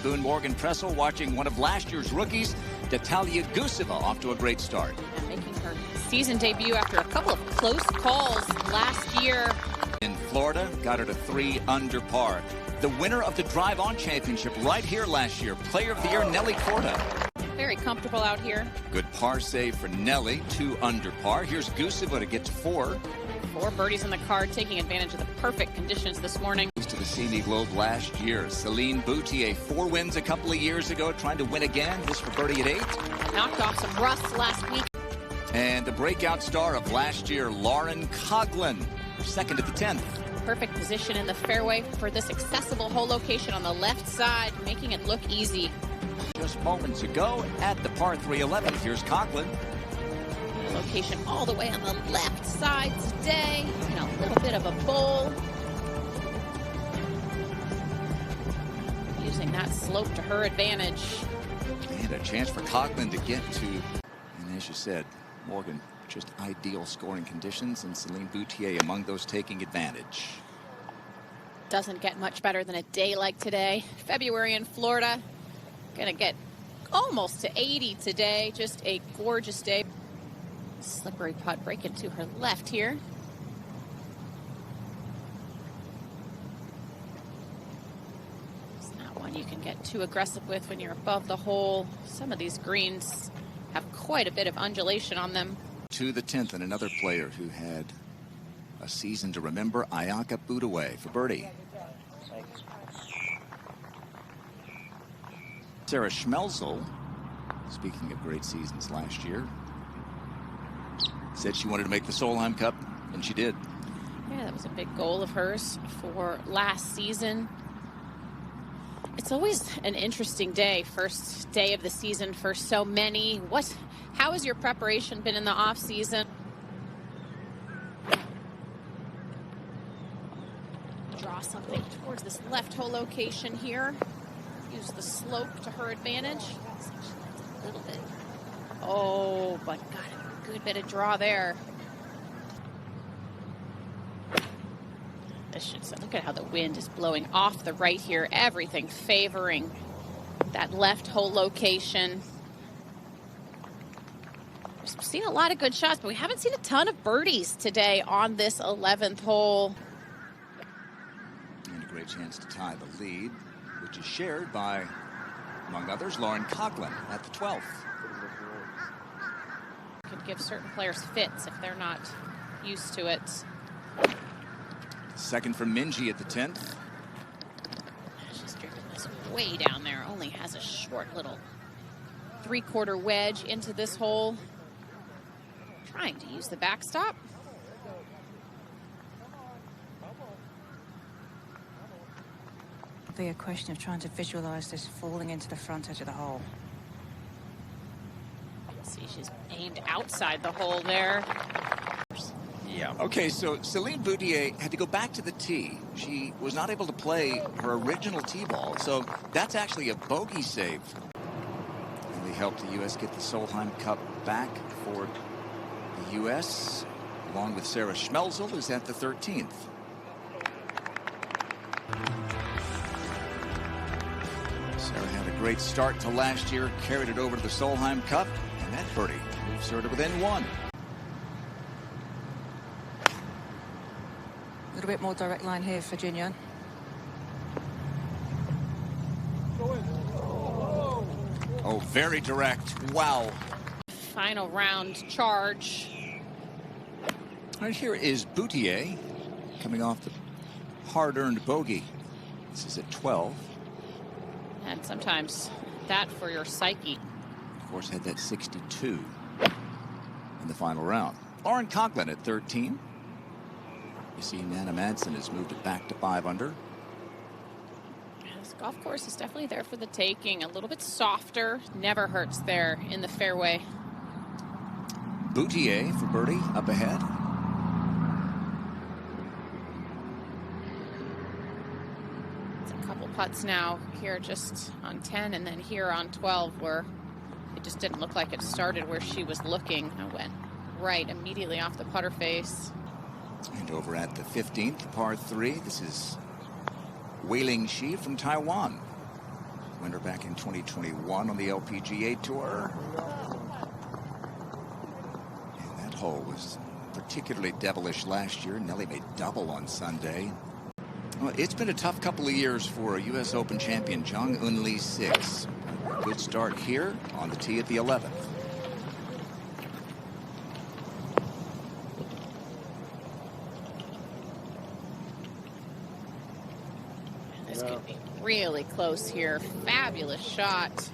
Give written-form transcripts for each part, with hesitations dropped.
Boone Morgan Pressel watching one of last year's rookies, Natalia Guseva, off to a great start. And making her season debut after a couple of close calls last year. In Florida, got her to 3 under par. The winner of the Drive On Championship right here last year, Player of the Year Nelly Korda. Very comfortable out here. Good par save for Nelly, 2 under par. Here's Guseva to get to 4. 4 birdies in the card, taking advantage of the perfect conditions this morning. To the CME Globe last year, Celine Boutier, 4 wins a couple of years ago, trying to win again. This for birdie at 8. Knocked off some rust last week. And the breakout star of last year, Lauren Coughlin, second at the 10th. Perfect position in the fairway for this accessible hole location on the left side, making it look easy. Just moments ago at the par 3 11. Here's Coughlin. Location all the way on the left side today, and a little bit of a bowl. Using that slope to her advantage. And a chance for Coughlin to get to, and as you said, Morgan, just ideal scoring conditions, and Celine Boutier among those taking advantage. Doesn't get much better than a day like today. February in Florida. Gonna get almost to 80 today. Just a gorgeous day. Slippery putt breaking to her left here. It's not one you can get too aggressive with when you're above the hole. Some of these greens have quite a bit of undulation on them. To the 10th, and another player who had a season to remember, Ayaka Budaway for birdie. Sarah Schmelzel, speaking of great seasons last year, said she wanted to make the Solheim Cup, and she did. Yeah, that was a big goal of hers for last season. It's always an interesting day, first day of the season for so many. How has your preparation been in the off season? Draw something towards this left hole location here. Use the slope to her advantage. A little bit. Oh, but got a good bit of draw there. This should look at how the wind is blowing off the right here. Everything favoring that left hole location. We've seen a lot of good shots, but we haven't seen a ton of birdies today on this 11th hole. And a great chance to tie the lead, which is shared by, among others, Lauren Coughlin at the 12th. Could give certain players fits if they're not used to it. Second from Minji at the 10th. She's driven this way down there. Only has a short little 3/4 wedge into this hole. Trying to use the backstop. Be a question of trying to visualize this falling into the front edge of the hole. See, she's aimed outside the hole there. Yeah. Okay, so Celine Boutier had to go back to the tee. She was not able to play her original tee ball, so that's actually a bogey save. And they helped the U.S. get the Solheim Cup back for the U.S., along with Sarah Schmelzel, who's at the 13th. Sarah had a great start to last year, carried it over to the Solheim Cup, and that birdie moves her to within 1. A little bit more direct line here for Junior. Oh, very direct. Wow. Final round charge. Right here is Boutier coming off the hard-earned bogey. This is at 12. And sometimes that for your psyche. Of course, had that 62 in the final round. Lauren Coughlin at 13. You see Nana Madsen has moved it back to 5 under. This golf course is definitely there for the taking. A little bit softer. Never hurts there in the fairway. Boutier for birdie up ahead. It's a couple putts now here just on 10 and then here on 12 where it just didn't look like it started where she was looking. I went right immediately off the putter face. And over at the 15th, par 3, this is Wei Ling Shi from Taiwan. winner back in 2021 on the LPGA Tour. And that hole was particularly devilish last year. Nelly made double on Sunday. Well, it's been a tough couple of years for U.S. Open champion Jong Eun-Lee 6. Good start here on the tee at the 11th. This could be really close here. Fabulous shot.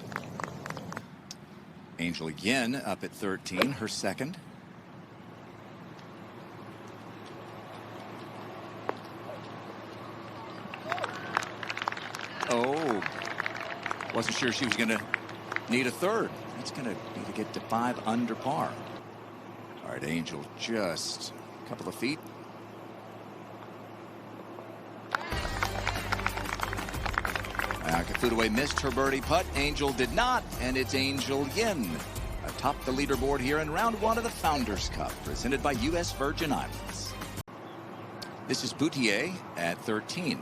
Angel again up at 13, her second. Oh, wasn't sure she was going to need a third. That's going to need to get to 5 under par. All right, Angel just a couple of feet. Fudaway missed her birdie putt. Angel did not, and it's Angel Yin atop the leaderboard here in round 1 of the Founders Cup, presented by U.S. Virgin Islands. This is Boutier at 13.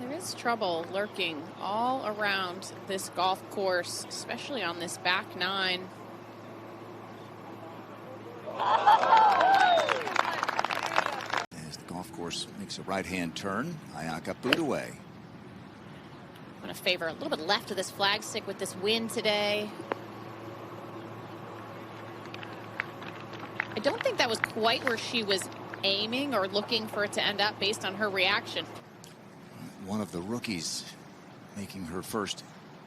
There is trouble lurking all around this golf course, especially on this back 9. As the golf course makes a right-hand turn, Ayaka Boutier. I'm going to favor a little bit left of this flagstick with this wind today. I don't think that was quite where she was aiming or looking for it to end up based on her reaction. One of the rookies making her first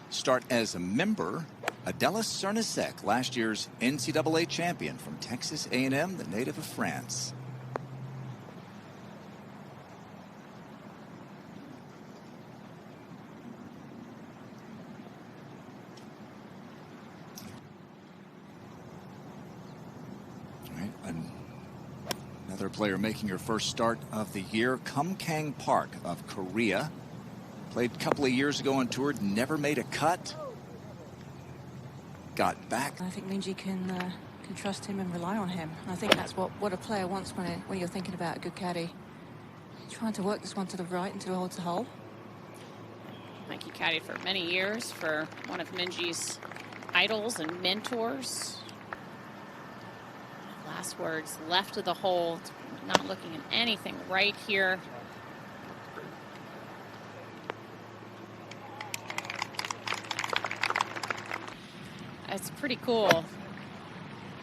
start as a member, Adela Cernasek, last year's NCAA champion from Texas A&M, the native of France. Another player making her first start of the year, Kumkang Park of Korea. Played a couple of years ago on tour, never made a cut. Got back. I think Minjee can trust him and rely on him. I think that's what a player wants when you're thinking about a good caddy. Trying to work this one to the right until it holds the hole. Mikey caddied for many years for one of Minjee's idols and mentors. Last words, left of the hole, not looking at anything right here. It's pretty cool.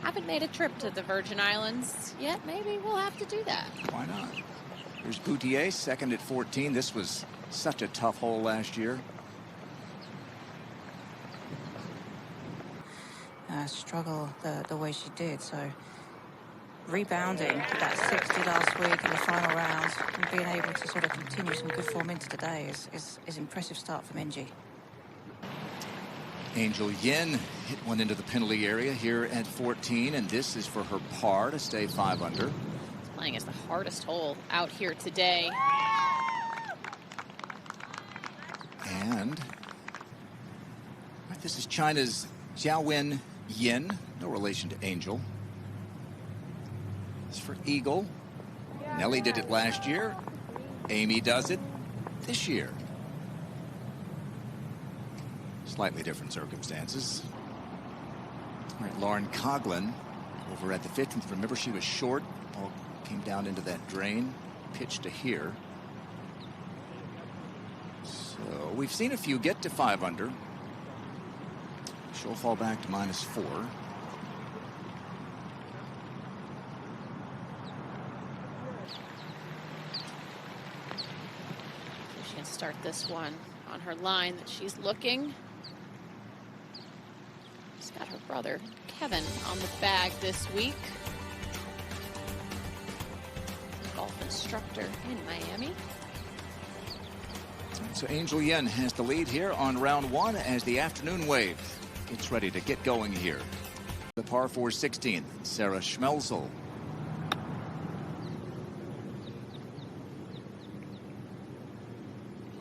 Haven't made a trip to the Virgin Islands yet. Maybe we'll have to do that. Why not? Here's Boutier, second at 14. This was such a tough hole last year. Struggle the way she did, so rebounding to that 60 last week in the final round and being able to sort of continue some good form into today is impressive start for Minjee. Angel Yin hit one into the penalty area here at 14, and this is for her par to stay 5 under. Playing as the hardest hole out here today. And this is China's Jiawen Yin, no relation to Angel. It's for Eagle. Nelly did it last year. Amy does it this year. Slightly different circumstances. All right, Lauren Coughlin over at the 15th. Remember, she was short. Ball came down into that drain, pitched to here. So we've seen a few get to 5 under. She'll fall back to -4. She can start this one on her line that she's looking. She's got her brother Kevin on the bag this week. Golf instructor in Miami. So Angel Yin has the lead here on round 1 as the afternoon wave gets ready to get going here. The par 4 16th, Sarah Schmelzel.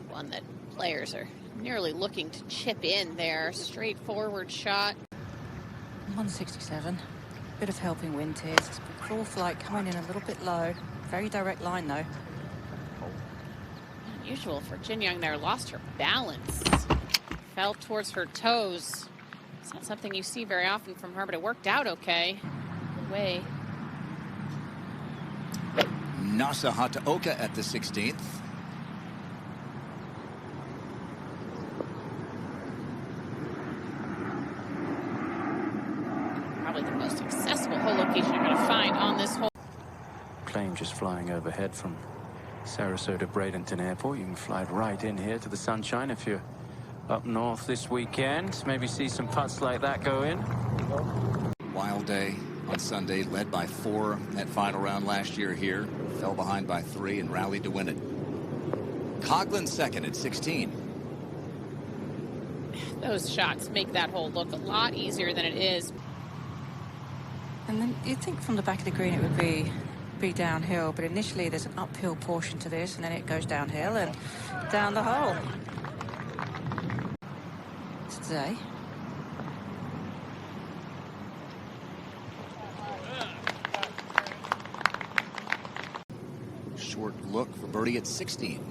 One that players are nearly looking to chip in there. Straightforward shot. 167. Bit of helping wind here. Crawl flight coming in a little bit low. Very direct line though. Unusual for Jin Young there. Lost her balance. fell towards her toes. It's not something you see very often from her, but it worked out okay. Good way. Nasa Hataoka at the 16th. Probably the most accessible hole location you're going to find on this hole. Plane just flying overhead from Sarasota Bradenton Airport. You can fly right in here to the sunshine if you're up north this weekend. Maybe see some putts like that go in. Wild day on Sunday, led by 4 in that final round last year here. Fell behind by 3 and rallied to win it. Coughlin second at 16. Those shots make that hole look a lot easier than it is. And then you'd think from the back of the green it would be downhill, but initially there's an uphill portion to this, and then it goes downhill and down the hole. Today. Short look for birdie at 16.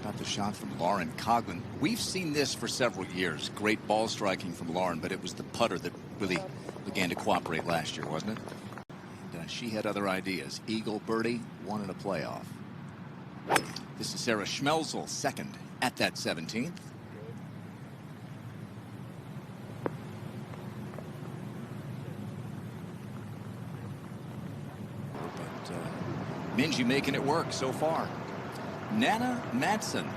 About the shot from Lauren Coughlin. We've seen this for several years. Great ball striking from Lauren, but it was the putter that really began to cooperate last year, wasn't it? And, she had other ideas. Eagle birdie, one in a playoff. This is Sarah Schmelzel, second at that 17th. But Minji making it work so far. Nana Madsen.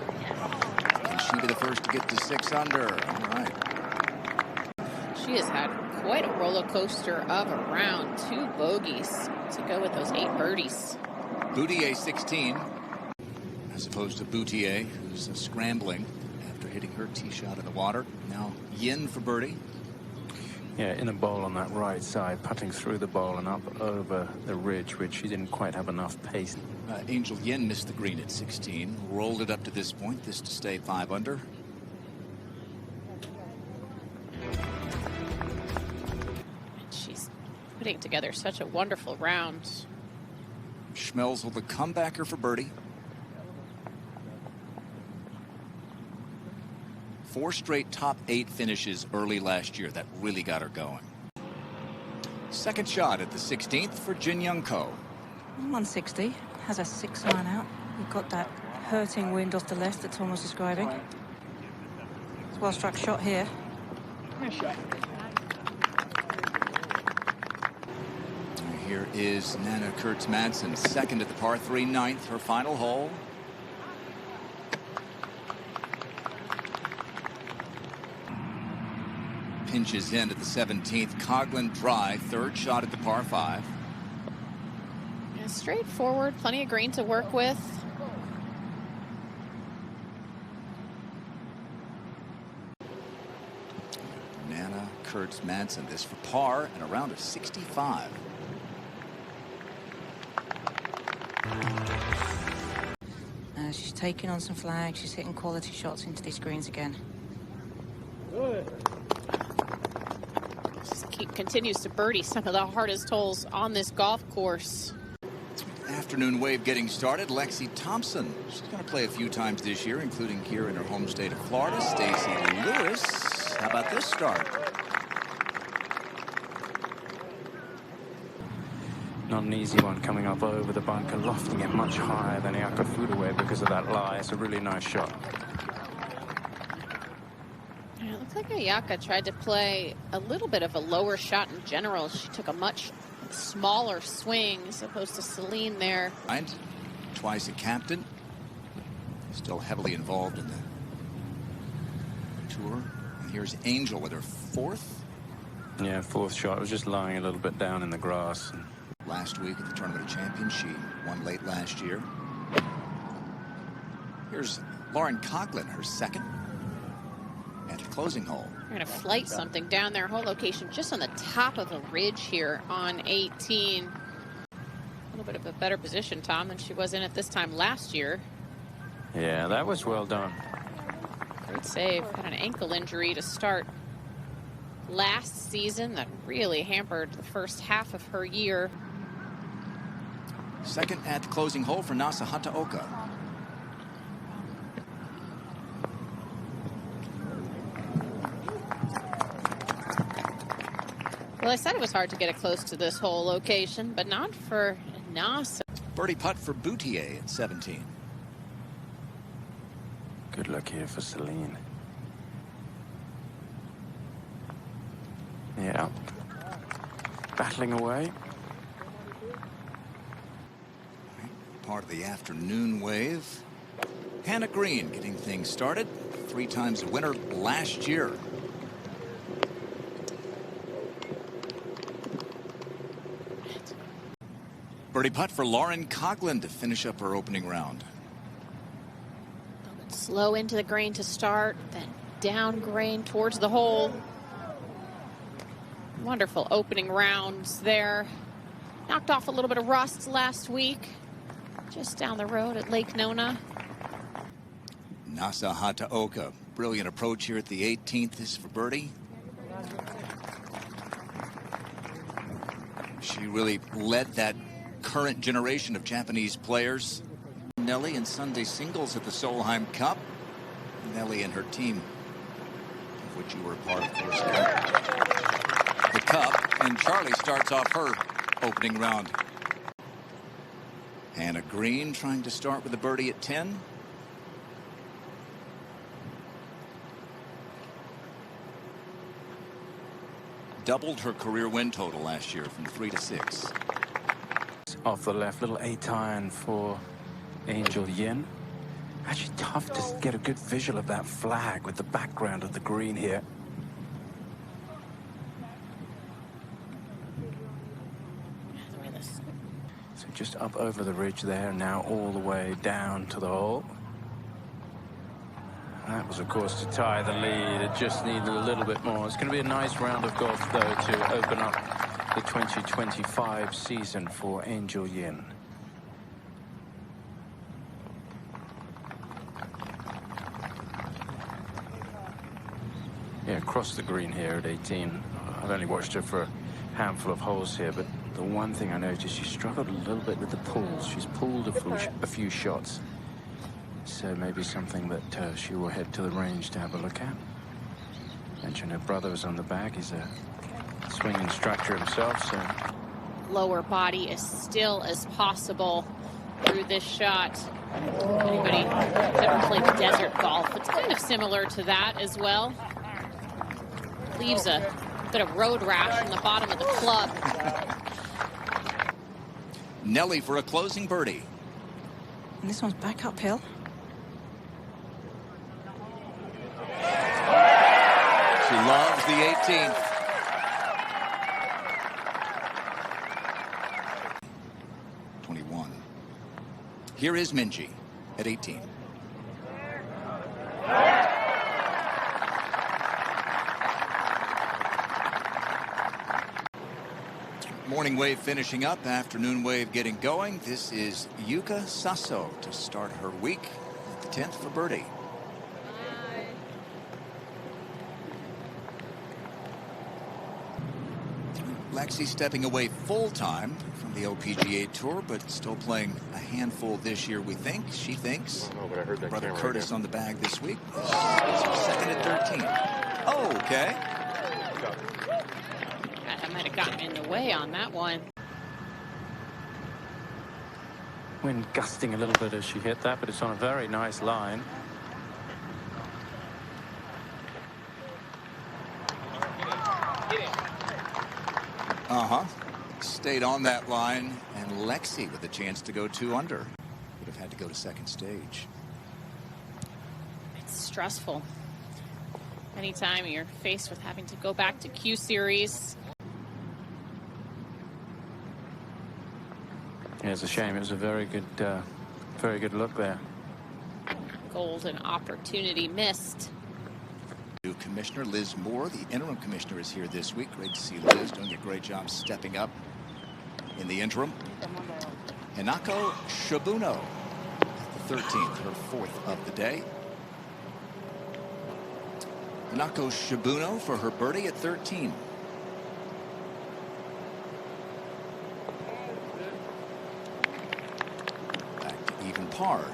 Can she be the first to get to 6 under? All right. She has had quite a roller coaster of a round. 2 bogeys to go with those 8 birdies. Boutier 16. As opposed to Boutier, who's scrambling after hitting her tee shot in the water. Now Yin for birdie. Yeah, in a bowl on that right side, putting through the bowl and up over the ridge, which she didn't quite have enough pace. Angel Yin missed the green at 16. Rolled it up to this point. This to stay 5 under. She's putting together such a wonderful round. Schmelzel the comebacker for birdie. 4 straight top 8 finishes early last year. That really got her going. Second shot at the 16th for Jin Young Ko. 160, has a 6-iron out. You've got that hurting wind off the left that Tom was describing. It's a well-struck shot here. Here is Nana Kurtz-Madsen, second at the par 3 ninth, her final hole. Pinches in at the 17th. Coughlin dry, 3rd shot at the par 5. Yeah, straightforward, plenty of green to work with. Nana Kurtz-Madsen, this for par and a round of 65. She's taking on some flags. She's hitting quality shots into these greens again. Continues to birdie some of the hardest holes on this golf course. Afternoon wave getting started. Lexi Thompson, she's going to play a few times this year, including here in her home state of Florida. Stacey Lewis, how about this start? Not an easy one coming up over the bunker, lofting it much higher than Ayaka Foodaway because of that lie. It's a really nice shot. Yeah, it looks like Ayaka tried to play a little bit of a lower shot in general. She took a much smaller swing as opposed to Celine there. And twice a captain. Still heavily involved in the tour. And here's Angel with her 4th. Yeah, 4th shot. It was just lying a little bit down in the grass. Last week at the Tournament of Champions, she won late last year. Here's Lauren Coughlin, her 2nd at the closing hole. We're going to flight something down there. Hole location just on the top of a ridge here on 18. A little bit of a better position, Tom, than she was in at this time last year. Yeah, that was well done. Great save. Had an ankle injury to start last season that really hampered the first half of her year. 2nd at the closing hole for Nasa Hataoka. Well, I said it was hard to get it close to this hole location, but not for Nasa. Birdie putt for Boutier at 17. Good luck here for Celine. Yeah. Battling away. Part of the afternoon wave. Hannah Green getting things started. 3 times a winner last year. Birdie putt for Lauren Coughlin to finish up her opening round. Slow into the green to start, then down green towards the hole. Wonderful opening rounds there. Knocked off a little bit of rust last week, just down the road at Lake Nona. Nasa Hataoka, brilliant approach here at the 18th. This is for birdie. She really led that current generation of Japanese players. Nelly in Sunday singles at the Solheim Cup. Nelly and her team, of which you were a part, of course, the Cup. And Charlie starts off her opening round. Hannah Green trying to start with a birdie at 10. Doubled her career win total last year from 3 to 6. Off the left, little 8-iron for Angel Yin. Actually tough to get a good visual of that flag with the background of the green here. So just up over the ridge there, now all the way down to the hole. That was, of course, to tie the lead. It just needed a little bit more. It's going to be a nice round of golf, though, to open up the 2025 season for Angel Yin. Yeah, across the green here at 18. I've only watched her for a handful of holes here, but the one thing I noticed, she struggled a little bit with the pulls. She's pulled a few shots. So maybe something that she will head to the range to have a look at. Mentioned her brother was on the bag. He's a swing instructor himself, so. Lower body as still as possible through this shot. Anybody ever played desert golf? It's kind of similar to that as well. Leaves a bit of road rash on the bottom of the club. Nelly for a closing birdie. And this one's back uphill. She loves the 18th. Here is Minji at 18. Morning wave finishing up, afternoon wave getting going. This is Yuka Sasso to start her week at the 10th for birdie. Lexi stepping away full-time from the LPGA Tour, but still playing a handful this year, we think. She thinks. But I heard that Brother camera Curtis again. on the bag this week. This is her second at 13. Oh, okay. I might have gotten in the way on that one. Wind gusting a little bit as she hit that, but it's on a very nice line. Stayed on that line, and Lexi with a chance to go 2 under. Would have had to go to second stage. It's stressful. Anytime you're faced with having to go back to Q Series. Yeah, it's a shame. It was a very good look there. Golden opportunity missed. New commissioner Liz Moore, the interim commissioner, is here this week. Great to see Liz doing a great job stepping up in the interim. Hinako Shibuno, the 13th, her 4th of the day. Hinako Shibuno for her birdie at 13. Back to even par.